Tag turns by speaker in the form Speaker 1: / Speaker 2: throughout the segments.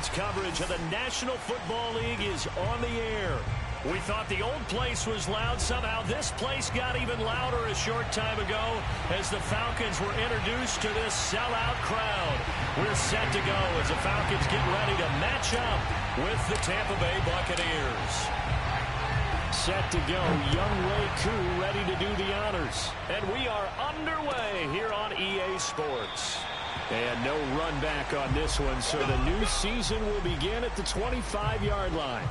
Speaker 1: Sports coverage of the National Football League is on the air. We thought the old place was loud. Somehow this place got even louder a short time ago as the Falcons were introduced to this sellout crowd. We're set to go as the Falcons get ready to match up with the Tampa Bay Buccaneers. Set to go, young Ray Koo ready to do the honors. And we are underway here on EA Sports. And no run back on this one, so the new season will begin at the 25-yard line.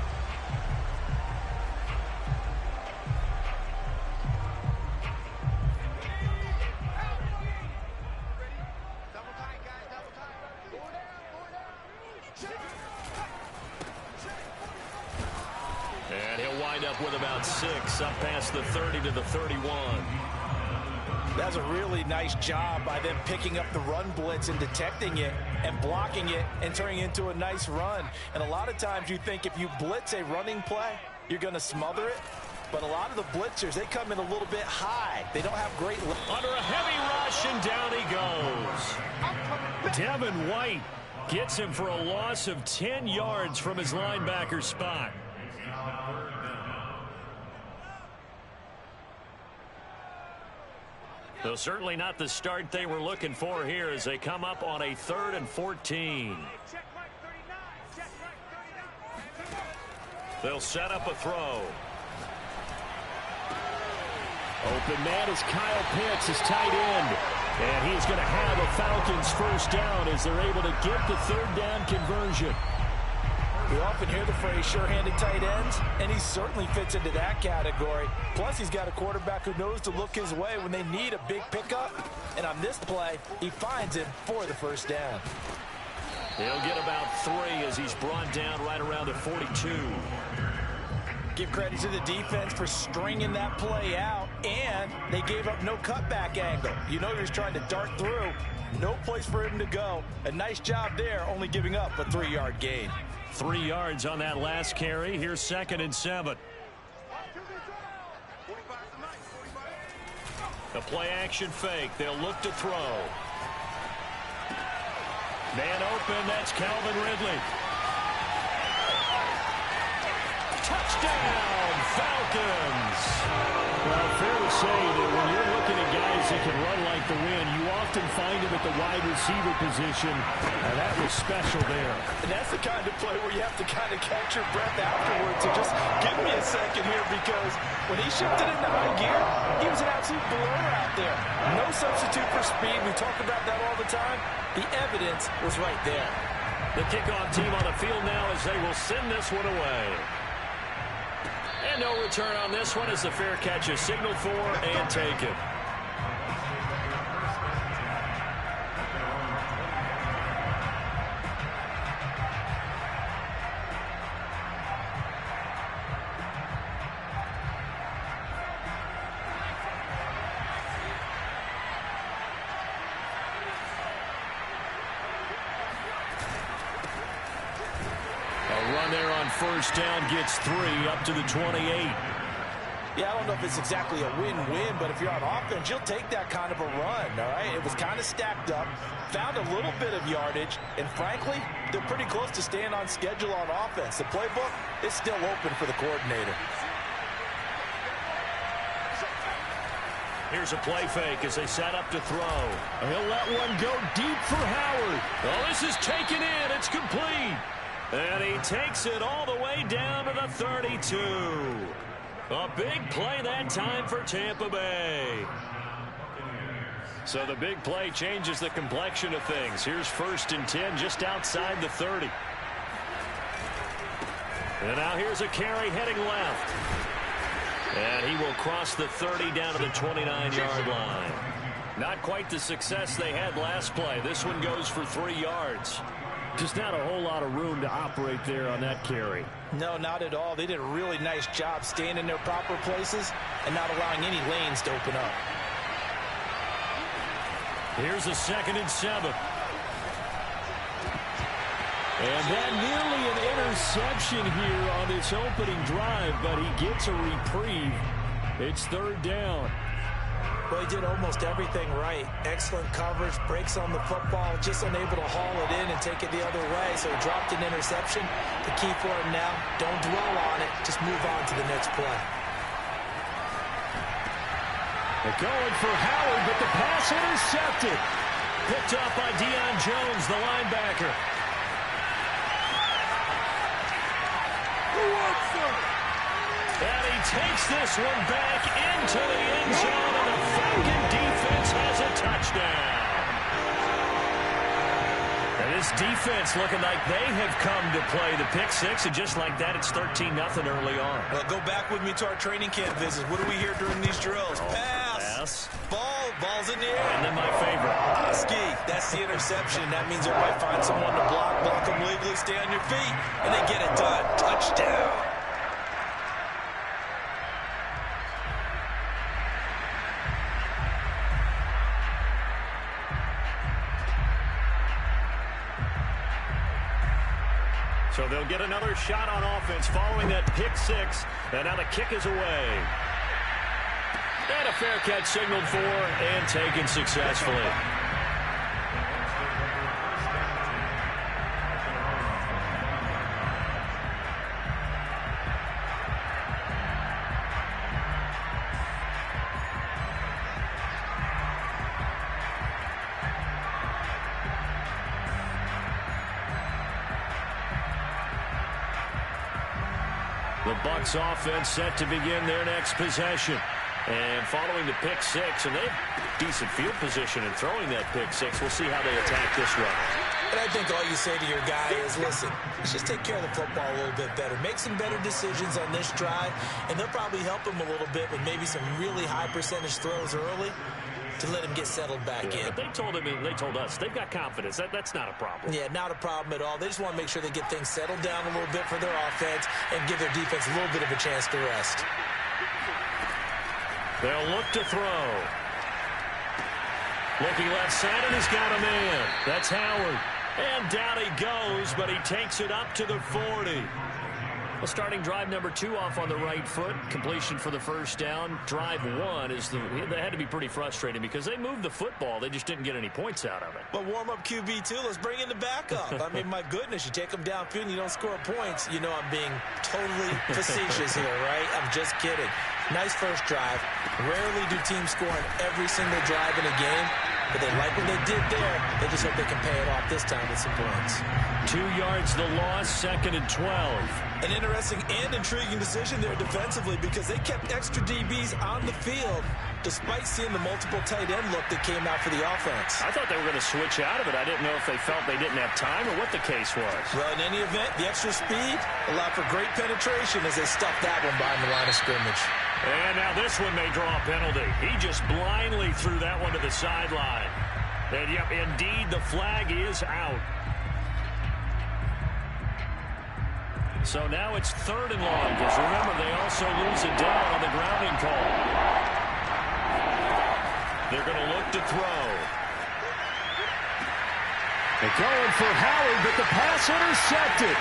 Speaker 1: And he'll wind up with about 6, up past the 30 to the 31.
Speaker 2: That's a really nice job by them picking up the run blitz and detecting it and blocking it and turning it into a nice run. And a lot of times you think if you blitz a running play, you're going to smother it. But a lot of the blitzers, they come in a little bit high. They don't have great...
Speaker 1: Under a heavy rush, and down he goes. Devin White gets him for a loss of 10 yards from his linebacker spot. So certainly not the start they were looking for here as they come up on a 3rd and 14. They'll set up a throw. Open man is Kyle Pitts, his tight end. And he's going to have a Falcons first down as they're able to get the 3rd down conversion.
Speaker 2: We often hear the phrase sure-handed tight ends, and he certainly fits into that category. Plus, he's got a quarterback who knows to look his way when they need a big pickup. And on this play, he finds it for the first down.
Speaker 1: He'll get about 3 as he's brought down right around the 42.
Speaker 2: Give credit to the defense for stringing that play out, and they gave up no cutback angle. You know he was trying to dart through. No place for him to go. A nice job there, only giving up a 3-yard gain.
Speaker 1: 3 yards on that last carry. Here's 2nd and 7. The play action fake. They'll look to throw. Man open. That's Calvin Ridley. Touchdown, Falcons. Well, fair to say that when you're looking at guys that can run like the wind, you often find them at the wide receiver position. That was special there.
Speaker 2: And that's the kind of play where you have to kind of catch your breath afterwards. So just give me a second here, because when he shifted into high gear, he was an absolute blower out there. No substitute for speed. We talk about that all the time. The evidence was right there.
Speaker 1: The kickoff team on the field now as they will send this one away. And no return on this one as the fair catch is signaled for and taken. There on first down gets 3 up to the 28.
Speaker 2: Yeah, I don't know if it's exactly a win-win, but if you're on offense, you'll take that kind of a run, all right? It was kind of stacked up, found a little bit of yardage, and frankly, they're pretty close to staying on schedule on offense. The playbook is still open for the coordinator.
Speaker 1: Here's a play fake as they set up to throw. He'll let one go deep for Howard. Oh, this is taken in. It's complete. And he takes it all the way down to the 32. A big play that time for Tampa Bay. So the big play changes the complexion of things. Here's 1st and 10 just outside the 30. And now here's a carry heading left. And he will cross the 30 down to the 29-yard line. Not quite the success they had last play. This one goes for 3 yards. Just not a whole lot of room to operate there on that carry.
Speaker 2: No, not at all. They did a really nice job staying in their proper places and not allowing any lanes to open up.
Speaker 1: Here's a 2nd and 7. And that nearly an interception here on this opening drive, but he gets a reprieve. It's 3rd down.
Speaker 2: Well, he did almost everything right. Excellent coverage, breaks on the football, just unable to haul it in and take it the other way, so he dropped an interception. The key for him now, don't dwell on it, just move on to the next play.
Speaker 1: They're going for Howard, but the pass intercepted. Picked up by Deion Jones, the linebacker. And he takes this one back into the end zone, and the Falcon defense has a touchdown. And this defense looking like they have come to play the pick six, and just like that, it's 13-0 early on.
Speaker 2: Well, go back with me to our training camp visits. What do we hear during these drills? Pass. Ball's in the air.
Speaker 1: And then my favorite.
Speaker 2: Ski. That's the interception. That means everybody find someone to block them legally, stay on your feet, and they get it done. Touchdown.
Speaker 1: So they'll get another shot on offense following that pick six. And now the kick is away. And a fair catch signaled for and taken successfully. The Bucs offense set to begin their next possession. And following the pick six, and they have decent field position in throwing that pick six. We'll see how they attack this run.
Speaker 2: And I think all you say to your guy is, listen, let's just take care of the football a little bit better. Make some better decisions on this drive, and they'll probably help him a little bit with maybe some really high percentage throws early to let him get settled back in.
Speaker 1: But they told him, and they told us, they've got confidence. That's not a problem.
Speaker 2: Yeah, not a problem at all. They just want to make sure they get things settled down a little bit for their offense and give their defense a little bit of a chance to rest.
Speaker 1: They'll look to throw. Looking left side, and he's got a man. That's Howard. And down he goes, but he takes it up to the 40. Well, starting drive number 2 off on the right foot. Completion for the first down. Drive 1 is they had to be pretty frustrating because they moved the football. They just didn't get any points out of it.
Speaker 2: But warm-up QB, too. Let's bring in the backup. I mean, my goodness, you take them downfield and you don't score points. You know I'm being totally facetious here, right? I'm just kidding. Nice first drive. Rarely do teams score on every single drive in a game, but they like what they did there. They just hope they can pay it off this time with some points.
Speaker 1: 2 yards the loss, 2nd and 12.
Speaker 2: An interesting and intriguing decision there defensively because they kept extra DBs on the field despite seeing the multiple tight end look that came out for the offense.
Speaker 1: I thought they were going to switch out of it. I didn't know if they felt they didn't have time or what the case was.
Speaker 2: Well, in any event, the extra speed allowed for great penetration as they stuffed that one behind the line of scrimmage.
Speaker 1: And now this one may draw a penalty. He just blindly threw that one to the sideline. And, yep, indeed, the flag is out. So now it's 3rd and long, because remember, they also lose it down on the grounding call. They're going to look to throw. They're going for Howard, but the pass intercepted.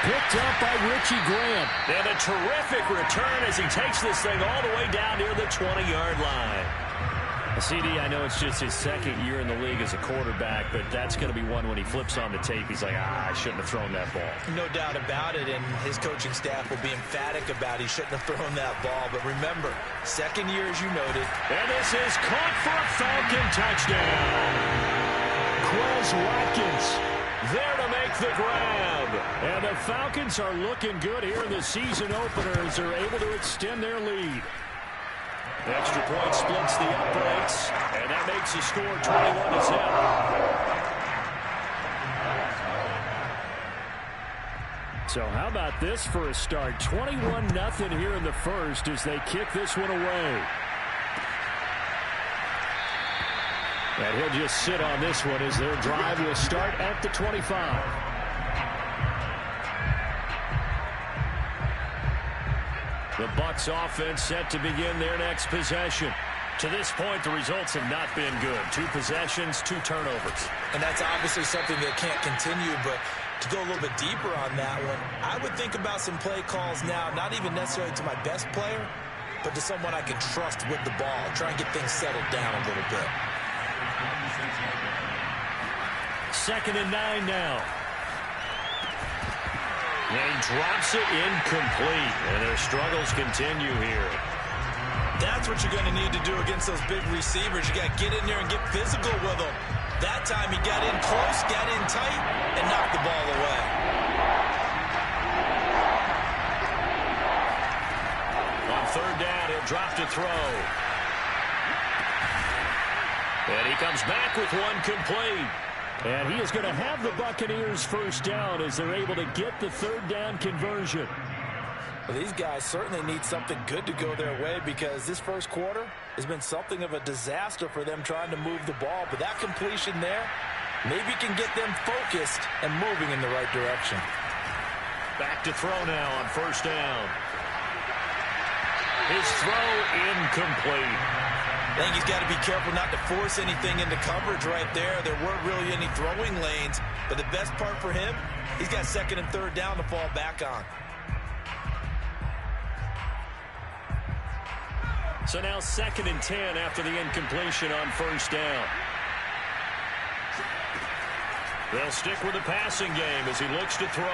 Speaker 1: Picked up by Richie Graham. And a terrific return as he takes this thing all the way down near the 20-yard line. CD, I know it's just his 2nd year in the league as a quarterback, but that's going to be one when he flips on the tape. He's like, I shouldn't have thrown that ball.
Speaker 2: No doubt about it, and his coaching staff will be emphatic about he shouldn't have thrown that ball. But remember, 2nd year, as you noted.
Speaker 1: And this is caught for a Falcon touchdown. Quez Watkins there to make the grab. And the Falcons are looking good here in the season opener as they're able to extend their lead. The extra point splits the uprights, and that makes the score 21-0. So how about this for a start? 21-0 here in the first as they kick this one away. And he'll just sit on this one as their drive will start at the 25. The Bucs offense set to begin their next possession. To this point, the results have not been good. 2 possessions, 2 turnovers.
Speaker 2: And that's obviously something that can't continue, but to go a little bit deeper on that one, I would think about some play calls now, not even necessarily to my best player, but to someone I can trust with the ball. Try and get things settled down a little bit.
Speaker 1: 2nd and 9 now. And he drops it incomplete. And their struggles continue here.
Speaker 2: That's what you're going to need to do against those big receivers. You got to get in there and get physical with them. That time he got in close, got in tight, and knocked the ball away.
Speaker 1: On 3rd down, he'll drop to throw. And he comes back with one complete. And he is going to have the Buccaneers 1st down as they're able to get the 3rd down conversion.
Speaker 2: Well, these guys certainly need something good to go their way because this 1st quarter has been something of a disaster for them trying to move the ball. But that completion there maybe can get them focused and moving in the right direction.
Speaker 1: Back to throw now on 1st down. His throw incomplete.
Speaker 2: I think he's got to be careful not to force anything into coverage right there. There weren't really any throwing lanes. But the best part for him, he's got 2nd and 3rd down to fall back on.
Speaker 1: So now 2nd and 10 after the incompletion on 1st down. They'll stick with the passing game as he looks to throw.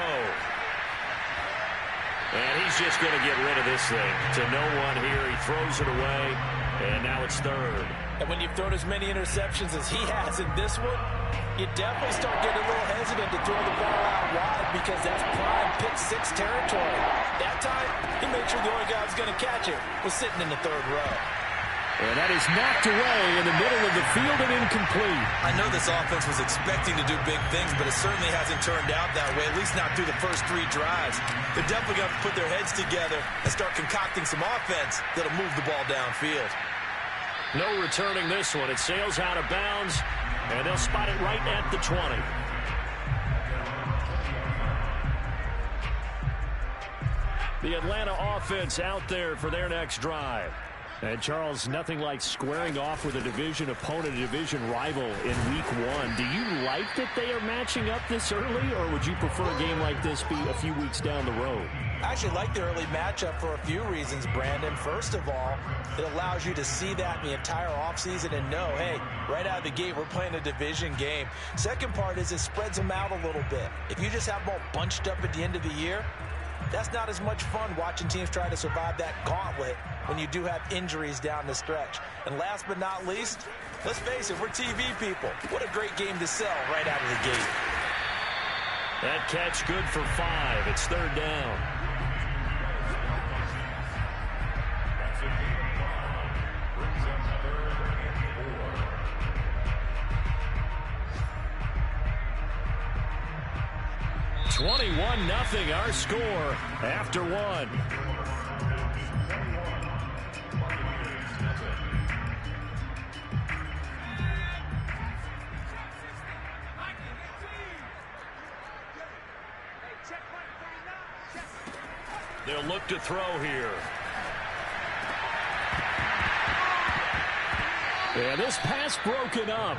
Speaker 1: And he's just going to get rid of this thing to no one here. He throws it away, and now it's 3rd.
Speaker 2: And when you've thrown as many interceptions as he has in this one, you definitely start getting a little hesitant to throw the ball out wide because that's prime pick 6 territory. That time, he made sure the only guy who was going to catch it was sitting in the 3rd row.
Speaker 1: And that is knocked away in the middle of the field and incomplete.
Speaker 2: I know this offense was expecting to do big things, but it certainly hasn't turned out that way, at least not through the first 3 drives. They're definitely going to put their heads together and start concocting some offense that'll move the ball downfield.
Speaker 1: No returning this one. It sails out of bounds, and they'll spot it right at the 20. The Atlanta offense out there for their next drive. And, Charles, nothing like squaring off with a division opponent, a division rival in Week 1. Do you like that they are matching up this early, or would you prefer a game like this be a few weeks down the road?
Speaker 2: I actually like the early matchup for a few reasons, Brandon. First of all, it allows you to see that in the entire offseason and know, hey, right out of the gate, we're playing a division game. Second part is it spreads them out a little bit. If you just have them all bunched up at the end of the year, that's not as much fun watching teams try to survive that gauntlet when you do have injuries down the stretch. And last but not least, let's face it, we're TV people. What a great game to sell right out of the gate.
Speaker 1: That catch good for 5. It's 3rd down. $21-0 our score after 1. They'll look to throw here. And this pass broken up.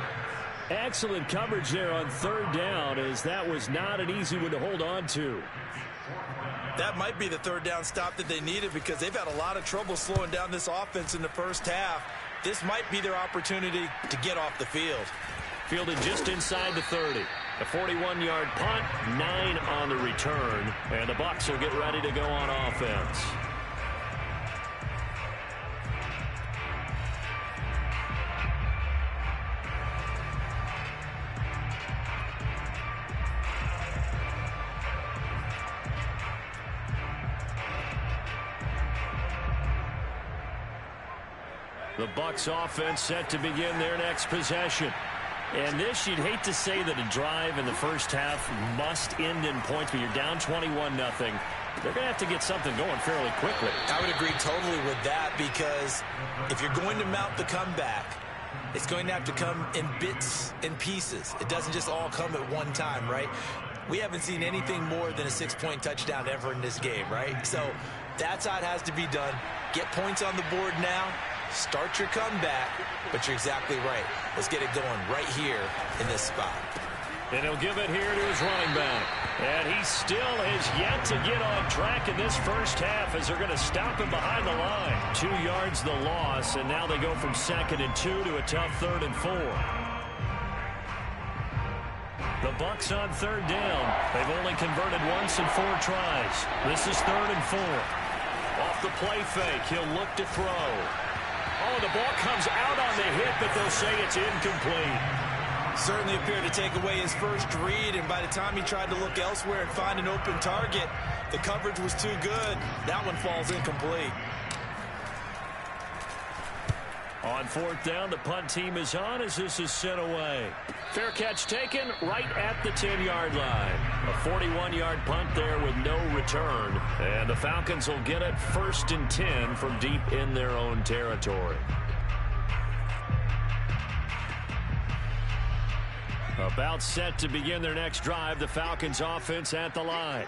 Speaker 1: Excellent coverage there on 3rd down, as that was not an easy one to hold on to.
Speaker 2: That might be the 3rd down stop that they needed because they've had a lot of trouble slowing down this offense in the first half. This might be their opportunity to get off the field.
Speaker 1: Fielded just inside the 30. A 41-yard punt, 9 on the return, and the Bucs will get ready to go on offense. The Bucs offense set to begin their next possession. And this, you'd hate to say that a drive in the first half must end in points, but you're down 21-0. They're going to have to get something going fairly quickly.
Speaker 2: I would agree totally with that because if you're going to mount the comeback, it's going to have to come in bits and pieces. It doesn't just all come at one time, right? We haven't seen anything more than a 6-point touchdown ever in this game, right? So that's how it has to be done. Get points on the board now. Start your comeback, but you're exactly right. Let's get it going right here in this spot.
Speaker 1: And he'll give it here to his running back. And he still has yet to get on track in this first half as they're going to stop him behind the line. 2 yards the loss, and now they go from 2nd and 2 to a tough 3rd and 4. The Bucs on 3rd down. They've only converted once in 4 tries. This is 3rd and 4. Off the play fake, he'll look to throw. Oh, the ball comes out on the hit, but they'll say it's incomplete.
Speaker 2: Certainly appeared to take away his first read, and by the time he tried to look elsewhere and find an open target, the coverage was too good. That one falls incomplete.
Speaker 1: On 4th down, the punt team is on as this is sent away. Fair catch taken right at the 10-yard line. A 41-yard punt there with no return. And the Falcons will get it 1st and 10 from deep in their own territory. About set to begin their next drive, the Falcons offense at the line.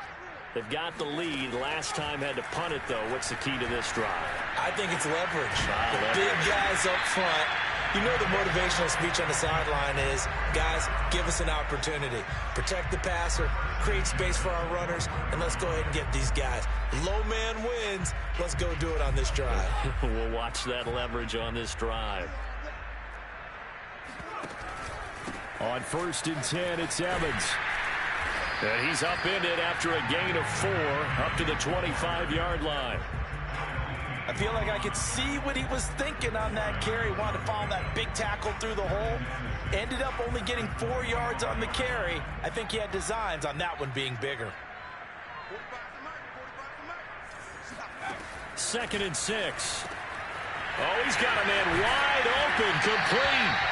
Speaker 1: They've got the lead. Last time had to punt it, though. What's the key to this drive?
Speaker 2: I think it's leverage. The big guys up front. You know the motivational speech on the sideline is, guys, give us an opportunity. Protect the passer, create space for our runners, and let's go ahead and get these guys. Low man wins. Let's go do it on this drive.
Speaker 1: We'll watch that leverage on this drive. On 1st and 10, it's Evans. And he's up in it after a gain of 4 up to the 25-yard line.
Speaker 2: I feel like I could see what he was thinking on that carry. Wanted to follow that big tackle through the hole. Ended up only getting 4 yards on the carry. I think he had designs on that one being bigger.
Speaker 1: 2nd and 6. Oh, he's got a man wide open, complete.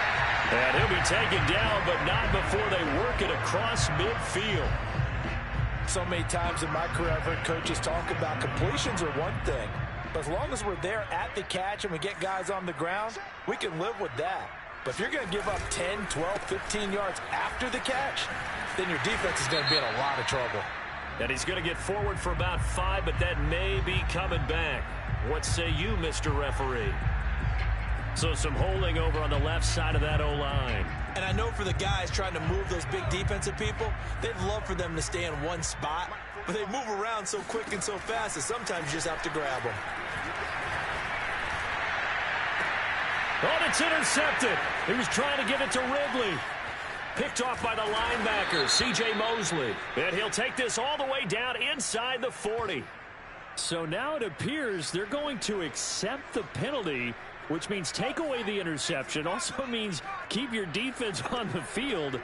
Speaker 1: And he'll be taken down, but not before they work it across midfield.
Speaker 2: So many times in my career, I've heard coaches talk about completions are one thing. But as long as we're there at the catch and we get guys on the ground, we can live with that. But if you're going to give up 10, 12, 15 yards after the catch, then your defense is going to be in a lot of trouble.
Speaker 1: And he's going to get forward for about 5, but that may be coming back. What say you, Mr. Referee? So some holding over on the left side of that O-line.
Speaker 2: And I know for the guys trying to move those big defensive people, they'd love for them to stay in one spot. But they move around so quick and so fast that sometimes you just have to grab them.
Speaker 1: Oh, it's intercepted. He was trying to get it to Ridley. Picked off by the linebacker, C.J. Mosley. And he'll take this all the way down inside the 40. So now it appears they're going to accept the penalty, which means take away the interception. Also means keep your defense on the field.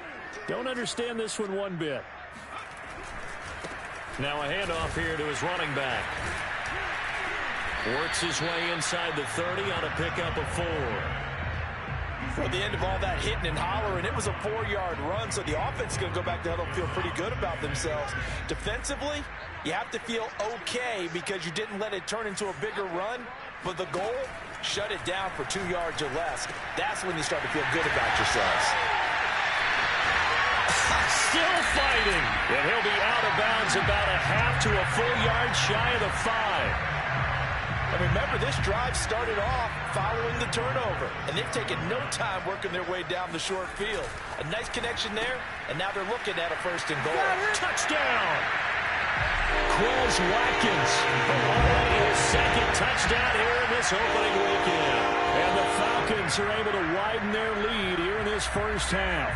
Speaker 1: Don't understand this one bit. Now a handoff here to his running back. Works his way inside the 30 on a pickup of 4.
Speaker 2: For the end of all that hitting and hollering, it was a 4-yard run, so the offense is going to go back to huddle and feel pretty good about themselves. Defensively, you have to feel okay because you didn't let it turn into a bigger run, but the goal, shut it down for 2 yards or less. That's when you start to feel good about yourselves.
Speaker 1: Still fighting, and he'll be out of bounds about a half to a full yard shy of the 5.
Speaker 2: And remember, this drive started off following the turnover, and they've taken no time working their way down the short field. A nice connection there, and now they're looking at a 1st and goal.
Speaker 1: Touchdown! Quez Watkins, already his 2nd touchdown here in this opening weekend. And the Falcons are able to widen their lead here in this first half.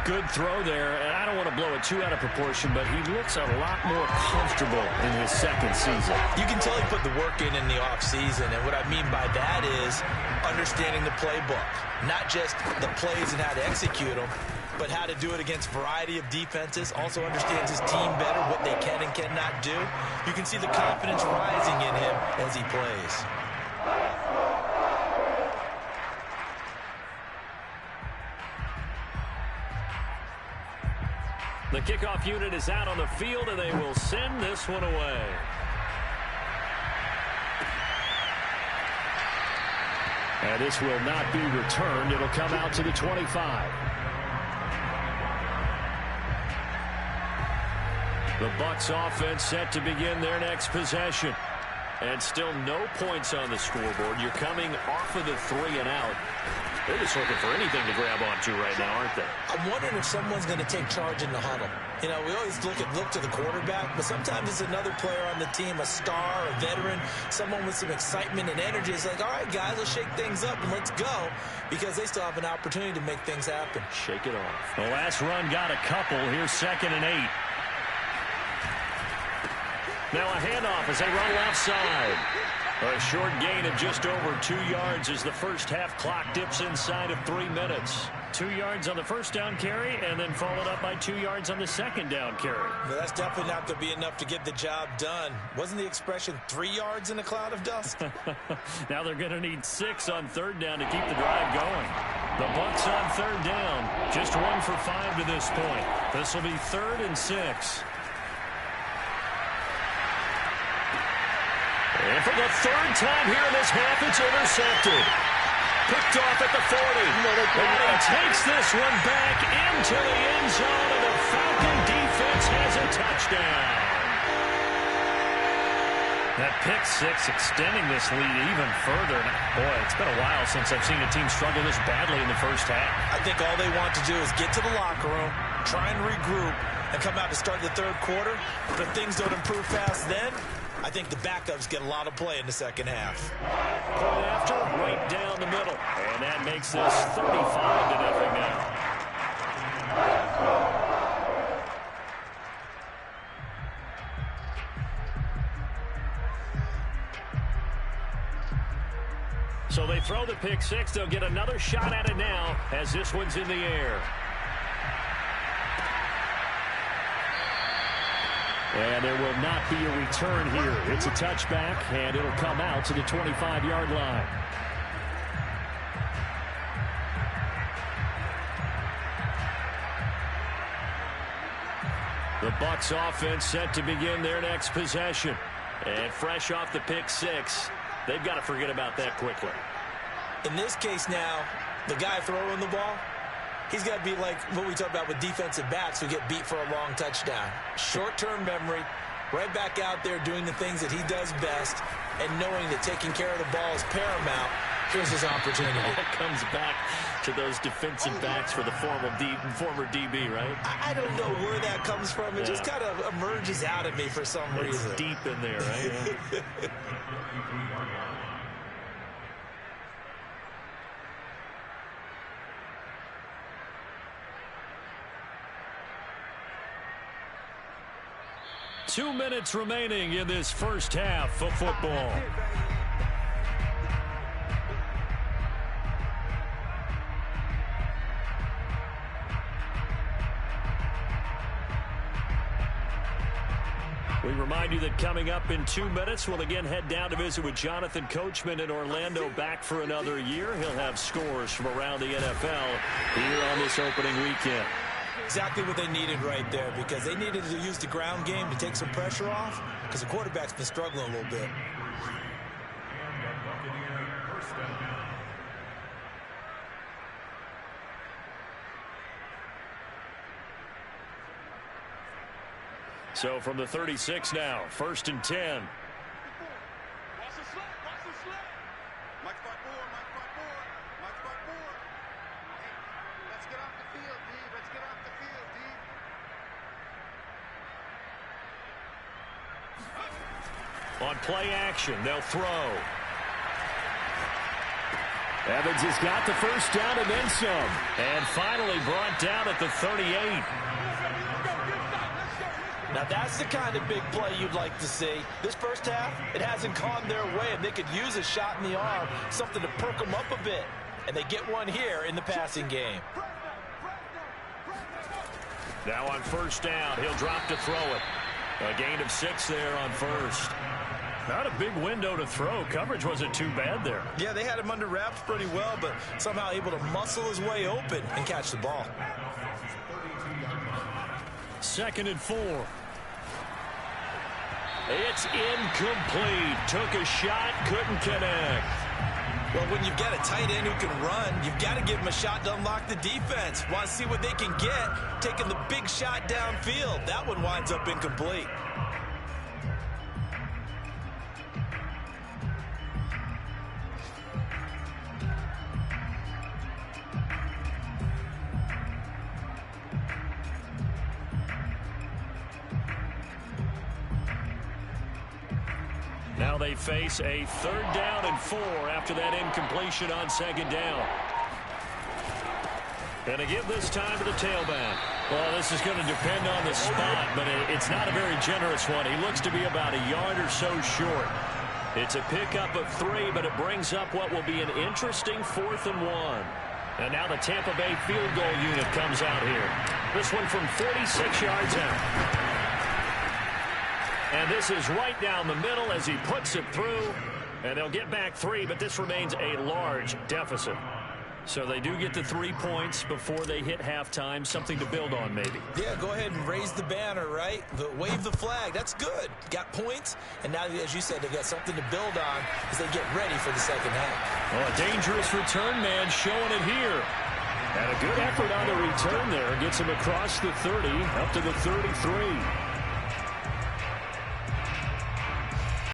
Speaker 1: Good throw there, and I don't want to blow it too out of proportion, but he looks a lot more comfortable in his 2nd season.
Speaker 2: You can tell he put the work in the offseason, and what I mean by that is understanding the playbook. Not just the plays and how to execute them, but how to do it against a variety of defenses. Also understands his team better, what they can and cannot do. You can see the confidence rising in him as he plays.
Speaker 1: The kickoff unit is out on the field, and they will send this one away. And this will not be returned. It'll come out to the 25. The Bucs offense set to begin their next possession. And still no points on the scoreboard. You're coming off of the 3 and out. They're just looking for anything to grab onto right now, aren't they?
Speaker 2: I'm wondering if someone's going to take charge in the huddle. You know, we always look to the quarterback, but sometimes it's another player on the team, a star, a veteran, someone with some excitement and energy. It's like, all right, guys, let's shake things up and let's go, because they still have an opportunity to make things happen.
Speaker 1: Shake it off. The last run got a couple. Here's 2nd and 8. Now a handoff as they run left side. A short gain of just over 2 yards as the first half clock dips inside of 3 minutes. 2 yards on the first down carry, and then followed up by 2 yards on the second down carry.
Speaker 2: Well, that's definitely not going to be enough to get the job done. Wasn't the expression 3 yards in a cloud of dust?
Speaker 1: Now they're going to need 6 on 3rd down to keep the drive going. The Bucs on 3rd down. Just 1 for 5 to this point. This will be 3rd and 6. And for the 3rd time here in this half, it's intercepted. Picked off at the 40. And he takes this one back into the end zone, and the Falcon defense has a touchdown. That pick 6 extending this lead even further. Boy, it's been a while since I've seen a team struggle this badly in the first half.
Speaker 2: I think all they want to do is get to the locker room, try and regroup, and come out to start the 3rd quarter. But if things don't improve fast then, I think the backups get a lot of play in the second half.
Speaker 1: Point after, right down the middle. And that makes this 35-0 now. So they throw the pick 6. They'll get another shot at it now as this one's in the air. And there will not be a return here. It's a touchback, and it'll come out to the 25-yard line. The Bucs offense set to begin their next possession. And fresh off the pick 6, they've got to forget about that quickly.
Speaker 2: In this case now, the guy throwing the ball, he's got to be like what we talk about with defensive backs who get beat for a long touchdown. Short-term memory, right back out there doing the things that he does best, and knowing that taking care of the ball is paramount. Here's his opportunity.
Speaker 1: It comes back to those defensive backs for the former DB, right?
Speaker 2: I don't know where that comes from. It just kind of emerges out of me for some reason.
Speaker 1: It's deep in there, right? 2 minutes remaining in this first half of football. We remind you that coming up in 2 minutes, we'll again head down to visit with Jonathan Coachman in Orlando, back for another year. He'll have scores from around the NFL here on this opening weekend.
Speaker 2: Exactly what they needed right there, because they needed to use the ground game to take some pressure off, because the quarterback's been struggling a little bit.
Speaker 1: So from the 36 now, 1st and 10. On play action, they'll throw. Evans has got the first down and then some. And finally brought down at the 38.
Speaker 2: Now that's the kind of big play you'd like to see. This first half, it hasn't gone their way, and they could use a shot in the arm, something to perk them up a bit. And they get one here in the passing game.
Speaker 1: Now on first down, he'll drop to throw it. A gain of 6 there on first. Not a big window to throw. Coverage wasn't too bad there.
Speaker 2: Yeah, they had him under wraps pretty well, but somehow able to muscle his way open and catch the ball.
Speaker 1: 2nd and 4. It's incomplete. Took a shot, couldn't connect.
Speaker 2: Well, when you've got a tight end who can run, you've got to give him a shot to unlock the defense. Want to see what they can get, taking the big shot downfield. That one winds up incomplete.
Speaker 1: Now they face a 3rd down and 4 after that incompletion on 2nd down. And to give this time to the tailback. Well, this is going to depend on the spot, but it's not a very generous one. He looks to be about a yard or so short. It's a pickup of 3, but it brings up what will be an interesting 4th and 1. And now the Tampa Bay field goal unit comes out here. This one from 46 yards out. And this is right down the middle as he puts it through. And they'll get back 3, but this remains a large deficit. So they do get the 3 points before they hit halftime. Something to build on, maybe.
Speaker 2: Yeah, go ahead and raise the banner, right? Wave the flag. That's good. Got points. And now, as you said, they've got something to build on as they get ready for the second half.
Speaker 1: Well, a dangerous return man showing it here. And a good effort on the return there. Gets him across the 30, up to the 33.